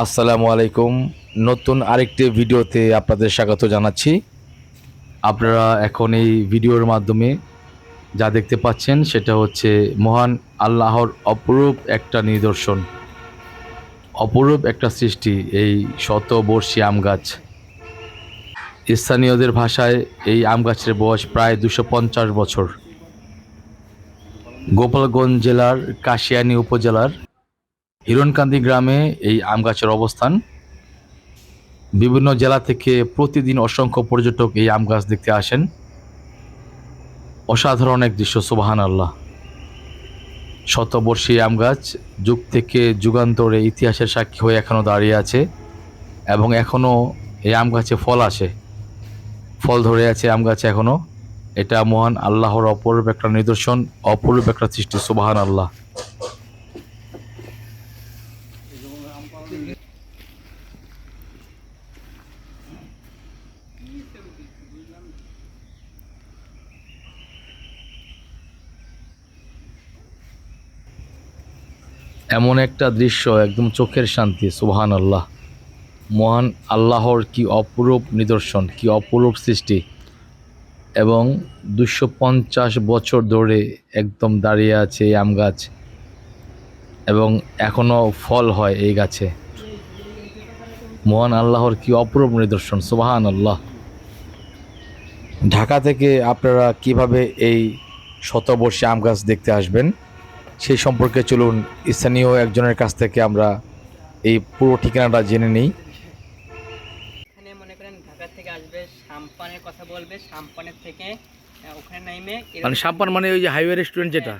আসসালামু আলাইকুম। নতুন আরেকটি ভিডিওতে আপনাদের স্বাগত জানাচ্ছি। আপনারা এখন এই ভিডিওর মাধ্যমে যা দেখতে পাচ্ছেন সেটা হচ্ছে মহান আল্লাহর অপরূপ একটা নিদর্শন, অপরূপ একটা সৃষ্টি, এই শতবর্ষী আম গাছ। স্থানীয়দের ভাষায় এই আম গাছের বয়স প্রায় 250 বছর। গোপালগঞ্জ জেলার কাশিয়ানী উপজেলার হিরণকান্দি গ্রামে এই আম গাছের অবস্থান। বিভিন্ন জেলা থেকে প্রতিদিন অসংখ্য পর্যটক এই আম গাছ দেখতে আসেন। অসাধারণ এক দৃশ্য, সুবহান আল্লাহ। শতবর্ষী আম গাছ যুগ থেকে যুগান্তরে ইতিহাসের সাক্ষী হয়ে এখনও দাঁড়িয়ে আছে এবং এখনও এই আম গাছে ফল আসে, ফল ধরে আছে আম গাছে এখনও। এটা মহান আল্লাহর অপরূপ একটা নিদর্শন, অপরূপ একটা সৃষ্টি, সুবহান আল্লাহ। এমন একটা দৃশ্য, একদম চোখের শান্তি, সুবহান আল্লাহ। মহান আল্লাহর কি অপরূপ নিদর্শন, কি অপরূপ সৃষ্টি। এবং 250 বছর ধরে একদম দাঁড়িয়ে আছে এই আম গাছ এবং এখনও ফল হয় এই গাছে। মহান আল্লাহর কি অপরূপ নিদর্শন, সুবহান আল্লাহ। ঢাকা থেকে আপনারা কিভাবে এই শতবর্ষী আম গাছ দেখতে আসবেন সেই সম্পর্কে চলুন স্থানীয় একজনের কাছ থেকে আমরা এই পুরো ঠিকানাটা জেনে নিই। এখানে মনে করেন ঢাকা থেকে আসবে, সাম্পানের কথা বলবে, সাম্পানের থেকে ওখানে নামে মানে সাপান মানে ওই যে হাইওয়ে রেস্টুরেন্ট যেটা।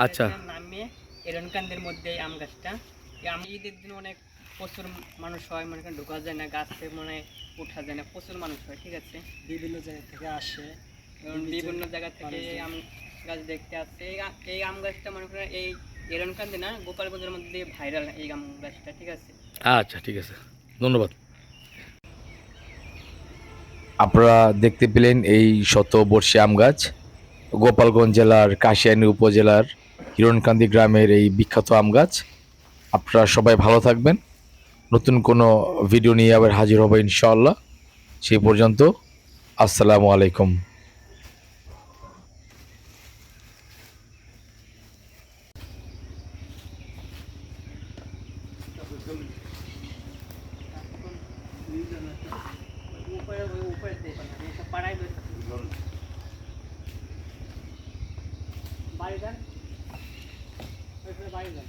আচ্ছা, নামে এরনকান্দের মধ্যে এই আম গাছটা। এই আম ঈদের দিন অনেক প্রচুর মানুষ হয়, মনে করেন ঢোকা যায় না, গাছে মনে উঠা যায় না, প্রচুর মানুষ হয়, ঠিক আছে। বিভিন্ন জায়গা থেকে আসে, বিভিন্ন জায়গা থেকে এই আম গাছ দেখতে আসছে। এই আম গাছটা মনে করেন এই এরনকান্দি না, গোপালগঞ্জের মধ্যে ভাইরাল এই আম গাছটা, ঠিক আছে। আচ্ছা, ঠিক আছে, ধন্যবাদ। আপনারা দেখতে পেলেন এই শতবর্ষী আম গাছ গোপালগঞ্জ জেলার কাশিয়ানী উপজেলার হিরণকান্দি গ্রামের এই বিখ্যাত আম গাছ। আপনারা সবাই ভালো থাকবেন। নতুন কোনো ভিডিও নিয়ে আবার হাজির হবো ইনশাআল্লাহ। সেই পর্যন্ত আসসালামু আলাইকুম। বাড়ি যান, বাড়ি যান।